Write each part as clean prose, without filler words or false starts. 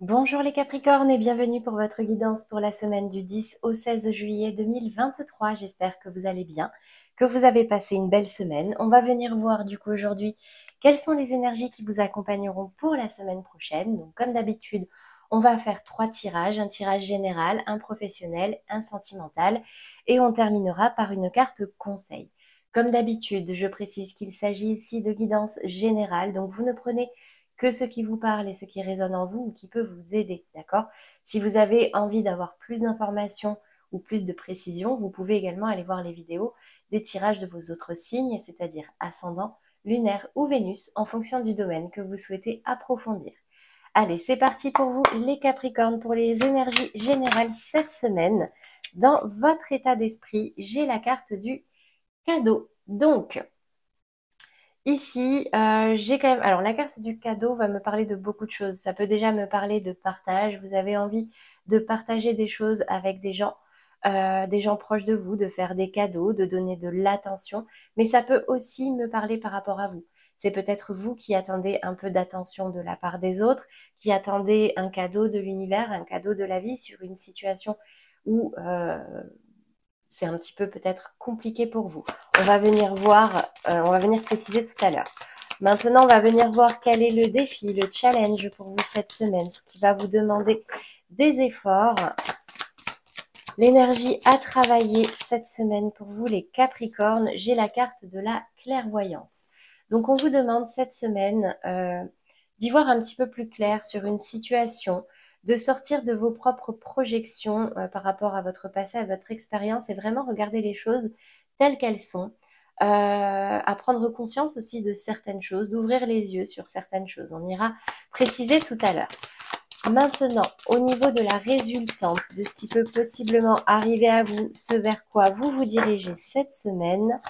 Bonjour les Capricornes et bienvenue pour votre guidance pour la semaine du 10 au 16 juillet 2023. J'espère que vous allez bien, que vous avez passé une belle semaine. On va venir voir du coup aujourd'hui quelles sont les énergies qui vous accompagneront pour la semaine prochaine. Donc comme d'habitude, on va faire 3 tirages, un tirage général, un professionnel, un sentimental et on terminera par une carte conseil. Comme d'habitude, je précise qu'il s'agit ici de guidance générale, donc vous ne prenez que ce qui vous parle et ce qui résonne en vous ou qui peut vous aider, d'accord? Si vous avez envie d'avoir plus d'informations ou plus de précision, vous pouvez également aller voir les vidéos des tirages de vos autres signes, c'est-à-dire ascendant, lunaire ou Vénus, en fonction du domaine que vous souhaitez approfondir. Allez, c'est parti pour vous les Capricornes, pour les énergies générales cette semaine. Dans votre état d'esprit, j'ai la carte du cadeau. Donc, ici, j'ai quand même... Alors, la carte du cadeau va me parler de beaucoup de choses. Ça peut déjà me parler de partage. Vous avez envie de partager des choses avec des gens proches de vous, de faire des cadeaux, de donner de l'attention. Mais ça peut aussi me parler par rapport à vous. C'est peut-être vous qui attendez un peu d'attention de la part des autres, qui attendez un cadeau de l'univers, un cadeau de la vie sur une situation où c'est un petit peu peut-être compliqué pour vous. On va venir voir, on va venir préciser tout à l'heure. Maintenant, on va venir voir quel est le défi, le challenge pour vous cette semaine, ce qui va vous demander des efforts. L'énergie à travailler cette semaine pour vous, les Capricornes, j'ai la carte de la clairvoyance. Donc, on vous demande cette semaine d'y voir un petit peu plus clair sur une situation, de sortir de vos propres projections par rapport à votre passé, à votre expérience et vraiment regarder les choses telles qu'elles sont. À prendre conscience aussi de certaines choses, d'ouvrir les yeux sur certaines choses. On ira préciser tout à l'heure. Maintenant, au niveau de la résultante, de ce qui peut possiblement arriver à vous, ce vers quoi vous vous dirigez cette semaine,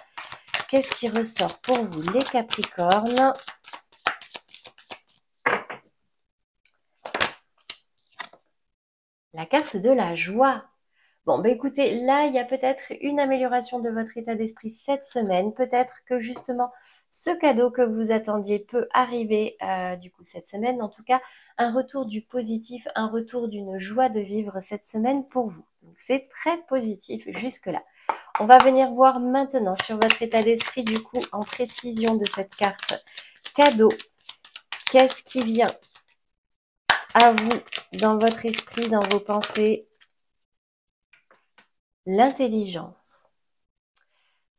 qu'est-ce qui ressort pour vous les Capricornes? La carte de la joie. Bon, ben écoutez, là, il y a peut-être une amélioration de votre état d'esprit cette semaine. Peut-être que justement, ce cadeau que vous attendiez peut arriver du coup cette semaine. En tout cas, un retour du positif, un retour d'une joie de vivre cette semaine pour vous. Donc, c'est très positif jusque-là. On va venir voir maintenant sur votre état d'esprit, du coup, en précision de cette carte cadeau. Qu'est-ce qui vient à vous dans votre esprit, dans vos pensées? L'intelligence.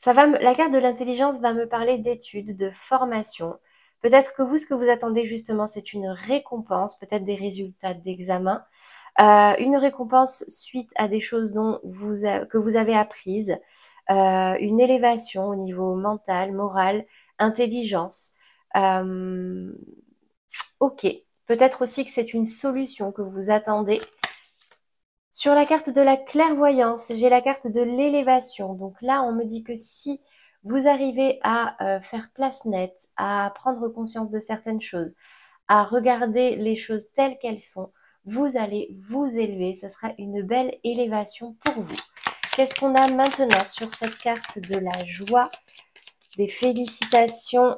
La carte de l'intelligence va me parler d'études, de formation. Peut-être que vous, ce que vous attendez justement, c'est une récompense, peut-être des résultats d'examen, une récompense suite à des choses que vous avez apprises, une élévation au niveau mental, moral, intelligence. Ok, peut-être aussi que c'est une solution que vous attendez. Sur la carte de la clairvoyance, j'ai la carte de l'élévation. Donc là, on me dit que si vous arrivez à faire place nette, à prendre conscience de certaines choses, à regarder les choses telles qu'elles sont, vous allez vous élever. Ce sera une belle élévation pour vous. Qu'est-ce qu'on a maintenant sur cette carte de la joie, des félicitations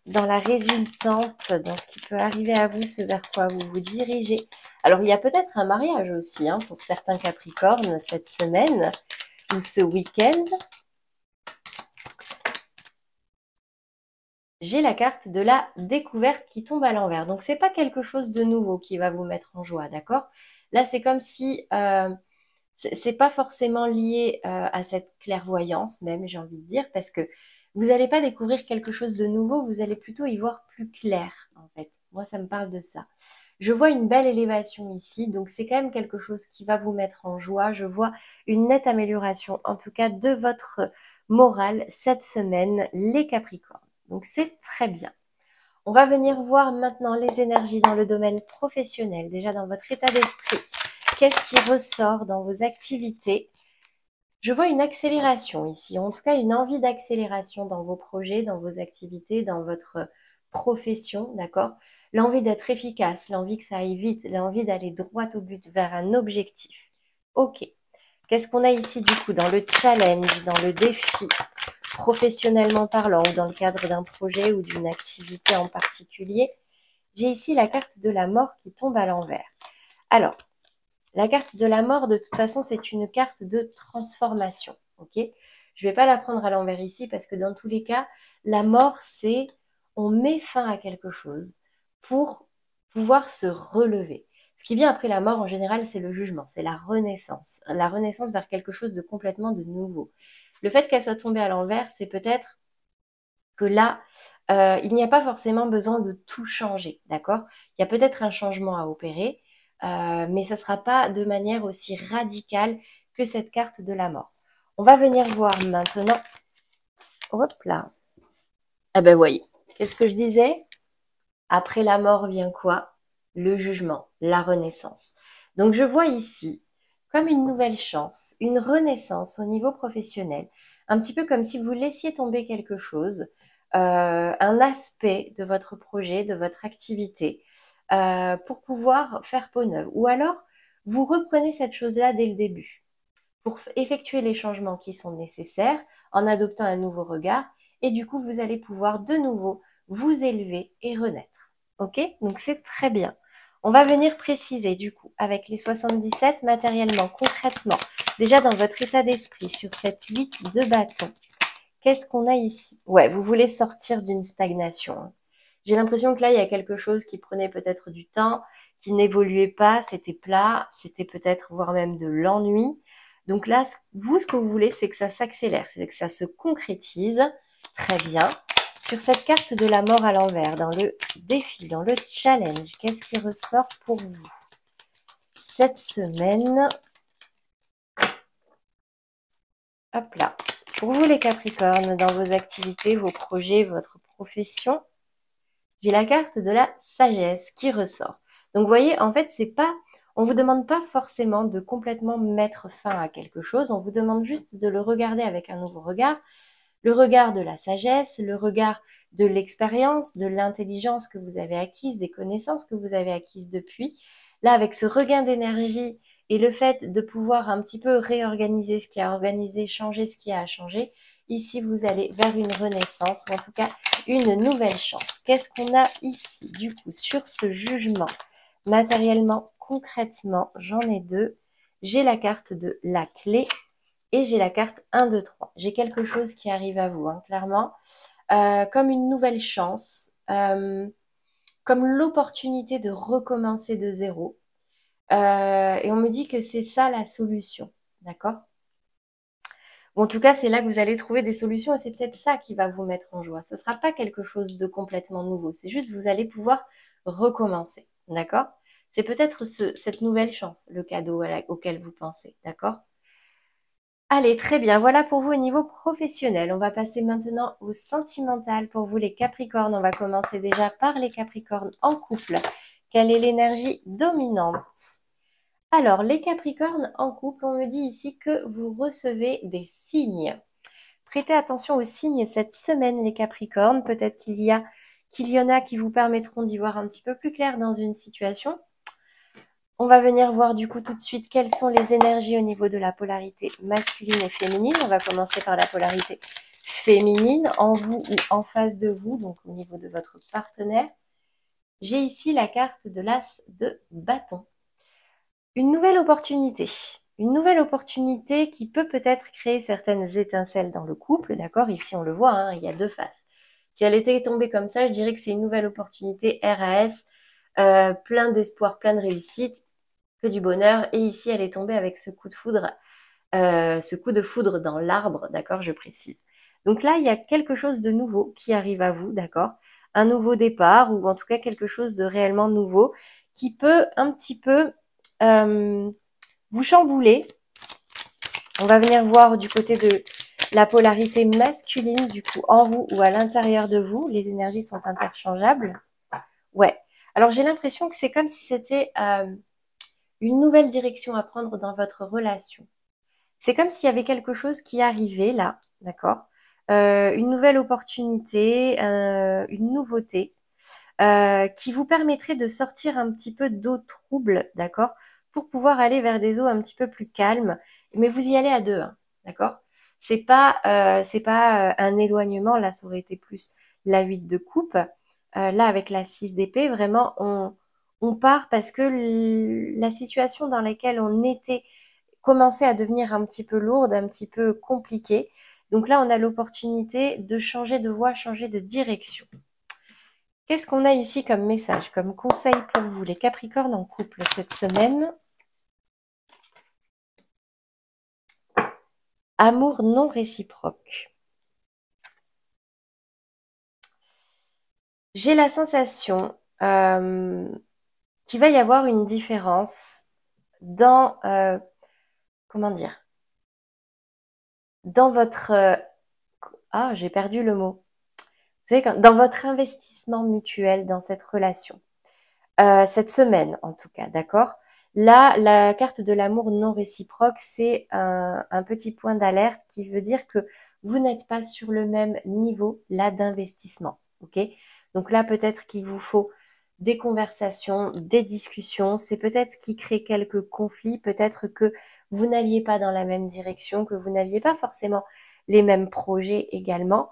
dans la résultante, dans ce qui peut arriver à vous, ce vers quoi vous vous dirigez? Alors, il y a peut-être un mariage aussi pour certains Capricornes cette semaine ou ce week-end. J'ai la carte de la découverte qui tombe à l'envers. Donc, c'est pas quelque chose de nouveau qui va vous mettre en joie, d'accord? Là, c'est comme si c'est pas forcément lié à cette clairvoyance même, j'ai envie de dire, parce que vous n'allez pas découvrir quelque chose de nouveau, vous allez plutôt y voir plus clair, en fait. Moi, ça me parle de ça. Je vois une belle élévation ici, donc c'est quand même quelque chose qui va vous mettre en joie. Je vois une nette amélioration, en tout cas, de votre morale cette semaine, les Capricornes. Donc c'est très bien. On va venir voir maintenant les énergies dans le domaine professionnel, déjà dans votre état d'esprit. Qu'est-ce qui ressort dans vos activités? Je vois une accélération ici, en tout cas une envie d'accélération dans vos projets, dans vos activités, dans votre profession, d'accord? L'envie d'être efficace, l'envie que ça aille vite, l'envie d'aller droit au but vers un objectif. Ok. Qu'est-ce qu'on a ici du coup dans le challenge, dans le défi, professionnellement parlant, ou dans le cadre d'un projet ou d'une activité en particulier? J'ai ici la carte de la mort qui tombe à l'envers. Alors, la carte de la mort, de toute façon, c'est une carte de transformation. Ok? Je ne vais pas la prendre à l'envers ici parce que dans tous les cas, la mort, c'est on met fin à quelque chose pour pouvoir se relever. Ce qui vient après la mort, en général, c'est le jugement, c'est la renaissance vers quelque chose de complètement de nouveau. Le fait qu'elle soit tombée à l'envers, c'est peut-être que là, il n'y a pas forcément besoin de tout changer, d'accord? Il y a peut-être un changement à opérer, mais ça ne sera pas de manière aussi radicale que cette carte de la mort. On va venir voir maintenant. Hop là. Ah ben voyez, c'est ce que je disais. Après la mort vient quoi? Le jugement, la renaissance. Donc je vois ici comme une nouvelle chance, une renaissance au niveau professionnel, un petit peu comme si vous laissiez tomber quelque chose, un aspect de votre projet, de votre activité, pour pouvoir faire peau neuve. Ou alors, vous reprenez cette chose-là dès le début pour effectuer les changements qui sont nécessaires en adoptant un nouveau regard et du coup, vous allez pouvoir de nouveau vous élever et renaître. Ok? Donc, c'est très bien. On va venir préciser du coup avec les 77 matériellement, concrètement, déjà dans votre état d'esprit sur cette 8 de bâton. Qu'est-ce qu'on a ici? Ouais, vous voulez sortir d'une stagnation, hein. J'ai l'impression que là, il y a quelque chose qui prenait peut-être du temps, qui n'évoluait pas, c'était plat, c'était peut-être voire même de l'ennui. Donc là, vous, ce que vous voulez, c'est que ça s'accélère, c'est que ça se concrétise. Très bien. Sur cette carte de la mort à l'envers, dans le défi, dans le challenge, qu'est-ce qui ressort pour vous cette semaine? Hop là. Pour vous les Capricornes, dans vos activités, vos projets, votre profession, j'ai la carte de la sagesse qui ressort. Donc vous voyez, en fait, c'est pas, on vous demande pas forcément de complètement mettre fin à quelque chose, on vous demande juste de le regarder avec un nouveau regard, le regard de la sagesse, le regard de l'expérience, de l'intelligence que vous avez acquise, des connaissances que vous avez acquises depuis. Là, avec ce regain d'énergie et le fait de pouvoir un petit peu réorganiser ce qui a organisé, changer ce qui a changé, ici, vous allez vers une renaissance, ou en tout cas, une nouvelle chance. Qu'est-ce qu'on a ici, du coup, sur ce jugement? Matériellement, concrètement, j'en ai deux. J'ai la carte de la clé et j'ai la carte 1, 2, 3. J'ai quelque chose qui arrive à vous, hein, clairement, comme une nouvelle chance, comme l'opportunité de recommencer de zéro. Et on me dit que c'est ça la solution, d'accord? Ou en tout cas, c'est là que vous allez trouver des solutions et c'est peut-être ça qui va vous mettre en joie. Ce ne sera pas quelque chose de complètement nouveau. C'est juste vous allez pouvoir recommencer, d'accord? C'est peut-être cette nouvelle chance, le cadeau auquel vous pensez, d'accord? Allez, très bien. Voilà pour vous au niveau professionnel. On va passer maintenant au sentimental pour vous les Capricornes. On va commencer déjà par les Capricornes en couple. Quelle est l'énergie dominante? Alors, les Capricornes en couple, on me dit ici que vous recevez des signes. Prêtez attention aux signes cette semaine, les Capricornes. Peut-être qu'il y en a qui vous permettront d'y voir un petit peu plus clair dans une situation. On va venir voir du coup tout de suite quelles sont les énergies au niveau de la polarité masculine et féminine. On va commencer par la polarité féminine, en vous ou en face de vous, donc au niveau de votre partenaire. J'ai ici la carte de l'As de bâton. Une nouvelle opportunité. Une nouvelle opportunité qui peut peut-être créer certaines étincelles dans le couple, d'accord? Ici, on le voit, hein, il y a deux faces. Si elle était tombée comme ça, je dirais que c'est une nouvelle opportunité RAS, plein d'espoir, plein de réussite, que du bonheur. Et ici, elle est tombée avec ce coup de foudre dans l'arbre, d'accord, je précise. Donc là, il y a quelque chose de nouveau qui arrive à vous, d'accord? Un nouveau départ ou en tout cas quelque chose de réellement nouveau qui peut un petit peu vous chambouler. On va venir voir du côté de la polarité masculine, du coup, en vous ou à l'intérieur de vous. Les énergies sont interchangeables. Ouais. Alors, j'ai l'impression que c'est comme si c'était une nouvelle direction à prendre dans votre relation. C'est comme s'il y avait quelque chose qui arrivait là, d'accord? Une nouvelle opportunité, une nouveauté qui vous permettrait de sortir un petit peu d'eau trouble, d'accord? Pour pouvoir aller vers des eaux un petit peu plus calmes. Mais vous y allez à deux, hein, d'accord? C'est pas un éloignement, là ça aurait été plus la 8 de coupe. Là avec la 6 d'épée, vraiment On part parce que la situation dans laquelle on était commençait à devenir un petit peu lourde, un petit peu compliquée. Donc là, on a l'opportunité de changer de voie, changer de direction. Qu'est-ce qu'on a ici comme message, comme conseil pour vous, les Capricornes en couple cette semaine? Amour non réciproque. J'ai la sensation qu'il va y avoir une différence dans, comment dire, dans votre... ah, j'ai perdu le mot. Vous savez, dans votre investissement mutuel dans cette relation. Cette semaine, en tout cas, d'accord? Là, la carte de l'amour non réciproque, c'est un petit point d'alerte qui veut dire que vous n'êtes pas sur le même niveau, là, d'investissement, ok? Donc là, peut-être qu'il vous faut des conversations, des discussions. C'est peut-être ce qui crée quelques conflits, peut-être que vous n'alliez pas dans la même direction, que vous n'aviez pas forcément les mêmes projets également.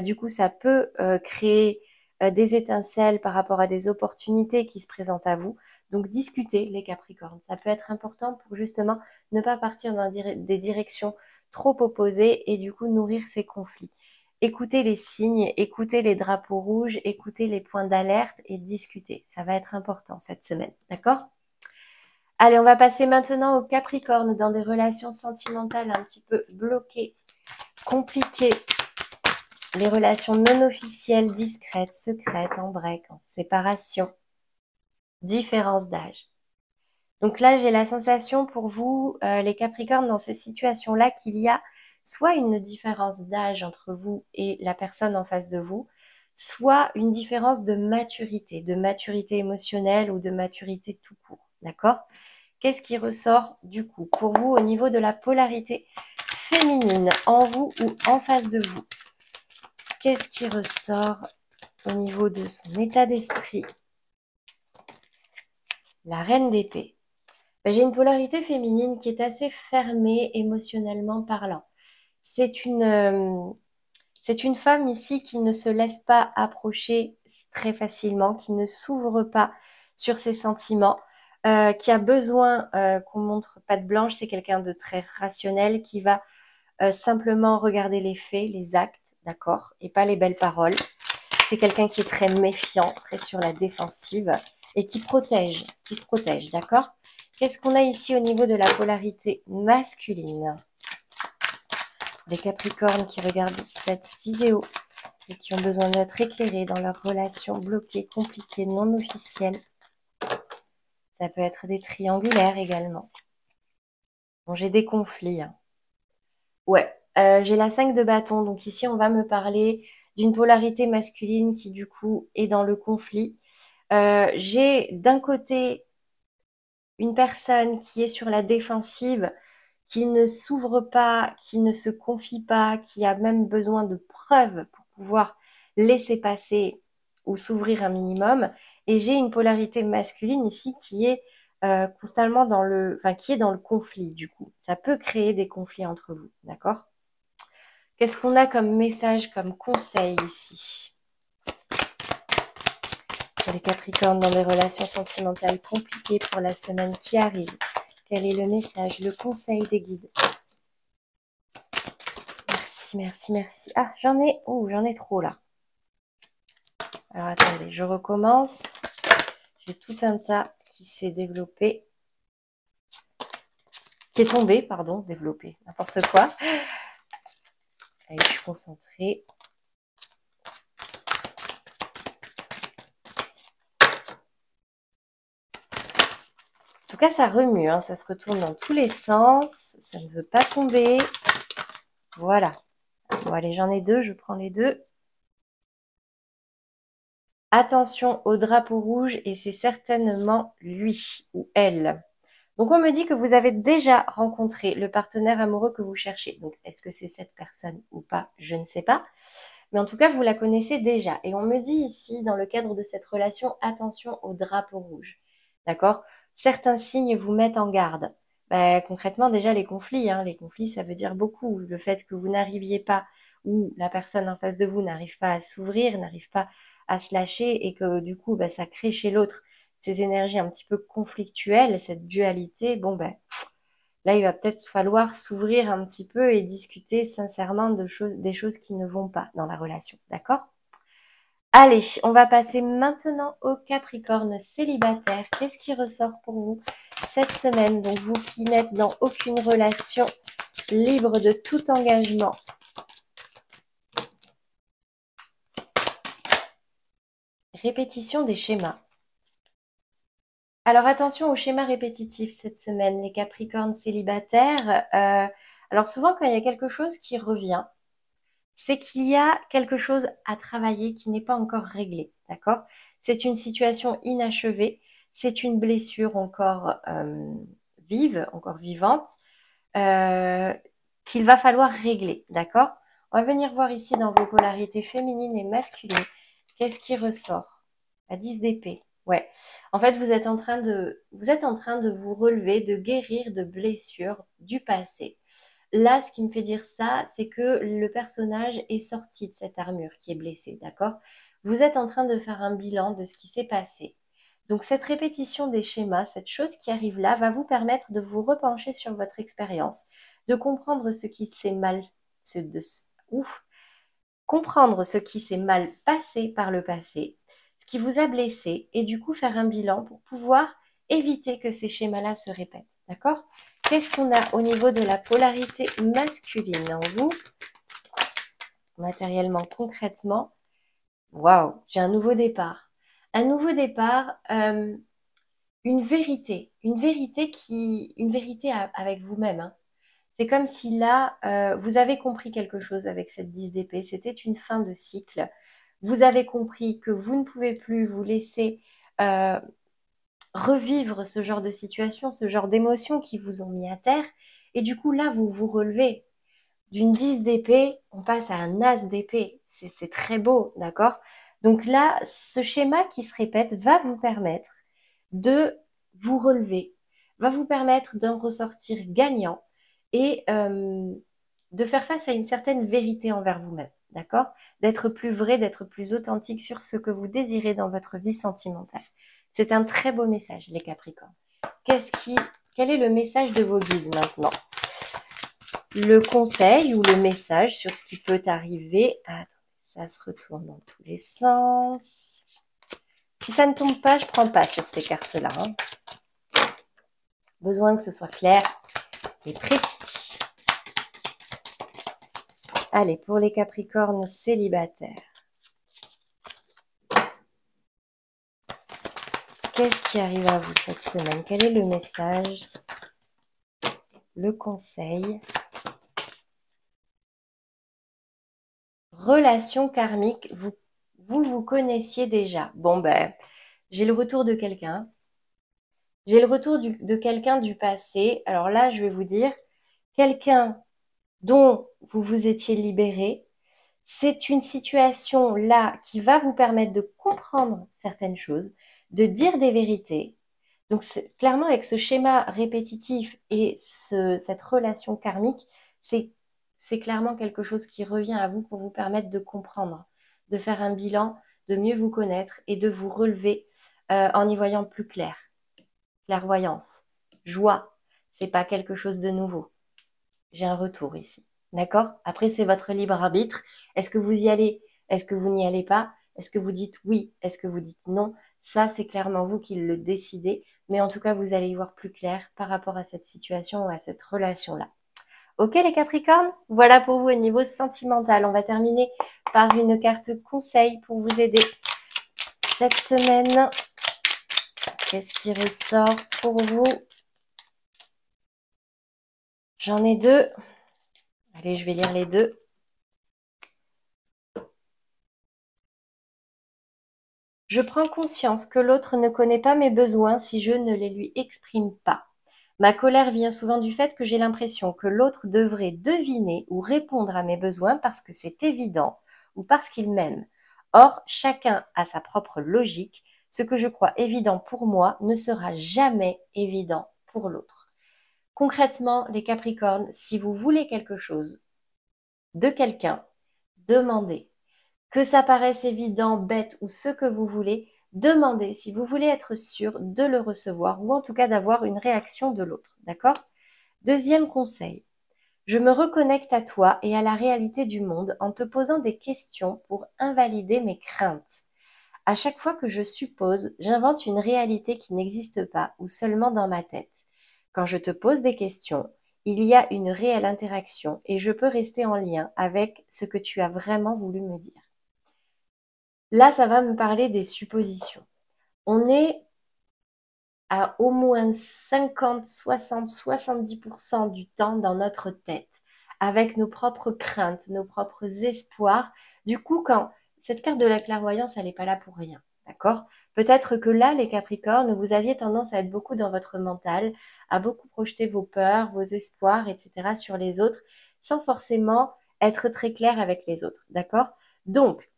Du coup, ça peut créer des étincelles par rapport à des opportunités qui se présentent à vous. Donc discutez les Capricornes. Ça peut être important pour justement ne pas partir dans des directions trop opposées et du coup nourrir ces conflits. Écoutez les signes, écoutez les drapeaux rouges, écoutez les points d'alerte et discutez. Ça va être important cette semaine, d'accord? Allez, on va passer maintenant aux Capricornes dans des relations sentimentales un petit peu bloquées, compliquées. Les relations non officielles, discrètes, secrètes, en break, en séparation, différence d'âge. Donc là, j'ai la sensation pour vous, les Capricornes, dans ces situations-là, qu'il y a soit une différence d'âge entre vous et la personne en face de vous, soit une différence de maturité émotionnelle ou de maturité tout court. D'accord? Qu'est-ce qui ressort du coup pour vous au niveau de la polarité féminine, en vous ou en face de vous? Qu'est-ce qui ressort au niveau de son état d'esprit? La reine d'épée. J'ai une polarité féminine qui est assez fermée émotionnellement parlant. C'est une femme ici qui ne se laisse pas approcher très facilement, qui ne s'ouvre pas sur ses sentiments, qui a besoin qu'on montre patte blanche. C'est quelqu'un de très rationnel qui va simplement regarder les faits, les actes, d'accord, et pas les belles paroles. C'est quelqu'un qui est très méfiant, très sur la défensive et qui se protège, d'accord? Qu'est-ce qu'on a ici au niveau de la polarité masculine? Les Capricornes qui regardent cette vidéo et qui ont besoin d'être éclairés dans leurs relations bloquées, compliquées, non officielles. Ça peut être des triangulaires également. Bon, j'ai des conflits. Hein. Ouais, j'ai la 5 de bâton. Donc ici, on va me parler d'une polarité masculine qui, du coup, est dans le conflit. J'ai d'un côté une personne qui est sur la défensive, qui ne s'ouvre pas, qui ne se confie pas, qui a même besoin de preuves pour pouvoir laisser passer ou s'ouvrir un minimum. Et j'ai une polarité masculine ici qui est constamment qui est dans le conflit du coup. Ça peut créer des conflits entre vous, d'accord? Qu'est-ce qu'on a comme message, comme conseil ici? Pour les Capricornes dans des relations sentimentales compliquées pour la semaine qui arrive. Quel est le message, le conseil des guides? Merci, merci, merci. Ah, j'en ai trop là. Alors attendez, je recommence. J'ai tout un tas qui s'est développé. Qui est tombé, pardon, développé, n'importe quoi. Allez, je suis concentrée. En tout cas, ça remue, hein, ça se retourne dans tous les sens. Ça ne veut pas tomber. Voilà. Bon, allez, j'en ai deux, je prends les deux. Attention au drapeau rouge et c'est certainement lui ou elle. Donc on me dit que vous avez déjà rencontré le partenaire amoureux que vous cherchez. Donc est-ce que c'est cette personne ou pas? Je ne sais pas. Mais en tout cas, vous la connaissez déjà. Et on me dit ici, dans le cadre de cette relation, attention au drapeau rouge. D'accord? Certains signes vous mettent en garde. Concrètement, déjà les conflits. Hein. Les conflits, ça veut dire beaucoup. Le fait que vous n'arriviez pas, ou la personne en face de vous n'arrive pas à s'ouvrir, n'arrive pas à se lâcher, et que du coup, ça crée chez l'autre ces énergies un petit peu conflictuelles, cette dualité, bon ben, là, il va peut-être falloir s'ouvrir un petit peu et discuter sincèrement des choses qui ne vont pas dans la relation, d'accord? Allez, on va passer maintenant au Capricorne célibataire. Qu'est-ce qui ressort pour vous cette semaine? Donc, vous qui n'êtes dans aucune relation, libre de tout engagement. Répétition des schémas. Alors, attention aux schémas répétitifs cette semaine, les Capricornes célibataires. Alors, souvent, quand il y a quelque chose qui revient, c'est qu'il y a quelque chose à travailler qui n'est pas encore réglé, d'accord? C'est une situation inachevée, c'est une blessure encore vive, encore vivante, euh, qu'il va falloir régler, d'accord? On va venir voir ici dans vos polarités féminines et masculines, qu'est-ce qui ressort? La 10 d'épée. Ouais. En fait, vous êtes en train de vous relever, de guérir de blessures du passé. Là, ce qui me fait dire ça, c'est que le personnage est sorti de cette armure qui est blessée, d'accord? Vous êtes en train de faire un bilan de ce qui s'est passé. Donc, cette répétition des schémas, cette chose qui arrive là, va vous permettre de vous repencher sur votre expérience, de comprendre ce qui s'est mal, comprendre ce qui s'est mal passé par le passé, ce qui vous a blessé, et du coup faire un bilan pour pouvoir éviter que ces schémas-là se répètent. D'accord? Qu'est-ce qu'on a au niveau de la polarité masculine en vous? Matériellement, concrètement, waouh, j'ai un nouveau départ. Un nouveau départ, une vérité avec vous-même, hein. C'est comme si là, vous avez compris quelque chose avec cette 10 d'épée. C'était une fin de cycle. Vous avez compris que vous ne pouvez plus vous laisser euh, revivre ce genre de situation, ce genre d'émotions qui vous ont mis à terre. Et du coup, là, vous vous relevez. D'une 10 d'épée, on passe à un as d'épée. C'est très beau, d'accord? Donc là, ce schéma qui se répète va vous permettre de vous relever, va vous permettre d'en ressortir gagnant et de faire face à une certaine vérité envers vous-même, d'accord? D'être plus vrai, d'être plus authentique sur ce que vous désirez dans votre vie sentimentale. C'est un très beau message, les Capricornes. Quel est le message de vos guides maintenant? Le conseil ou le message sur ce qui peut arriver. Attends, ça se retourne dans tous les sens. Si ça ne tombe pas, je ne prends pas sur ces cartes-là, hein. Besoin que ce soit clair et précis. Allez, pour les Capricornes célibataires. Qu'est-ce qui arrive à vous cette semaine? Quel est le message? Le conseil? Relation karmique, vous connaissiez déjà. Bon, ben, j'ai le retour de quelqu'un. J'ai le retour de quelqu'un du passé. Alors là, je vais vous dire, quelqu'un dont vous vous étiez libéré, c'est une situation là qui va vous permettre de comprendre certaines choses, de dire des vérités. Donc clairement, avec ce schéma répétitif et cette relation karmique, c'est clairement quelque chose qui revient à vous pour vous permettre de comprendre, de faire un bilan, de mieux vous connaître et de vous relever en y voyant plus clair. Clairvoyance, joie, c'est pas quelque chose de nouveau. J'ai un retour ici. D'accord? Après, c'est votre libre arbitre. Est-ce que vous y allez? Est-ce que vous n'y allez pas? Est-ce que vous dites oui? Est-ce que vous dites non? Ça, c'est clairement vous qui le décidez. Mais en tout cas, vous allez y voir plus clair par rapport à cette situation ou à cette relation-là. Ok, les Capricornes? Voilà pour vous au niveau sentimental. On va terminer par une carte conseil pour vous aider cette semaine. Qu'est-ce qui ressort pour vous? J'en ai deux. Allez, je vais lire les deux. Je prends conscience que l'autre ne connaît pas mes besoins si je ne les lui exprime pas. Ma colère vient souvent du fait que j'ai l'impression que l'autre devrait deviner ou répondre à mes besoins parce que c'est évident ou parce qu'il m'aime. Or, chacun a sa propre logique. Ce que je crois évident pour moi ne sera jamais évident pour l'autre. Concrètement, les Capricornes, si vous voulez quelque chose de quelqu'un, demandez. Que ça paraisse évident, bête ou ce que vous voulez, demandez si vous voulez être sûr de le recevoir ou en tout cas d'avoir une réaction de l'autre, d'accord? Deuxième conseil, je me reconnecte à toi et à la réalité du monde en te posant des questions pour invalider mes craintes. À chaque fois que je suppose, j'invente une réalité qui n'existe pas ou seulement dans ma tête. Quand je te pose des questions, il y a une réelle interaction et je peux rester en lien avec ce que tu as vraiment voulu me dire. Là, ça va me parler des suppositions. On est à au moins 50, 60, 70% du temps dans notre tête, avec nos propres craintes, nos propres espoirs. Du coup, quand cette carte de la clairvoyance, elle n'est pas là pour rien, d'accord? Peut-être que là, les Capricornes, vous aviez tendance à être beaucoup dans votre mental, à beaucoup projeter vos peurs, vos espoirs, etc. sur les autres, sans forcément être très clair avec les autres, d'accord? Donc,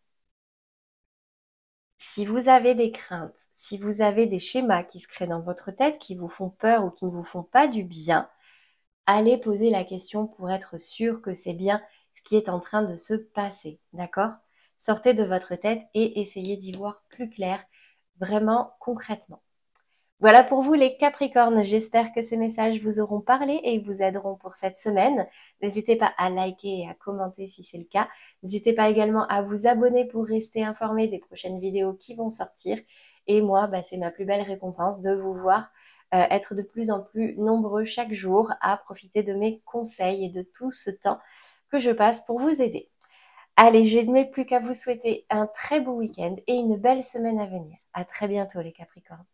si vous avez des craintes, si vous avez des schémas qui se créent dans votre tête, qui vous font peur ou qui ne vous font pas du bien, allez poser la question pour être sûr que c'est bien ce qui est en train de se passer, d'accord? Sortez de votre tête et essayez d'y voir plus clair, vraiment concrètement. Voilà pour vous les Capricornes, j'espère que ces messages vous auront parlé et vous aideront pour cette semaine. N'hésitez pas à liker et à commenter si c'est le cas. N'hésitez pas également à vous abonner pour rester informé des prochaines vidéos qui vont sortir. Et moi, c'est ma plus belle récompense de vous voir être de plus en plus nombreux chaque jour à profiter de mes conseils et de tout ce temps que je passe pour vous aider. Allez, je n'ai plus qu'à vous souhaiter un très beau week-end et une belle semaine à venir. À très bientôt les Capricornes.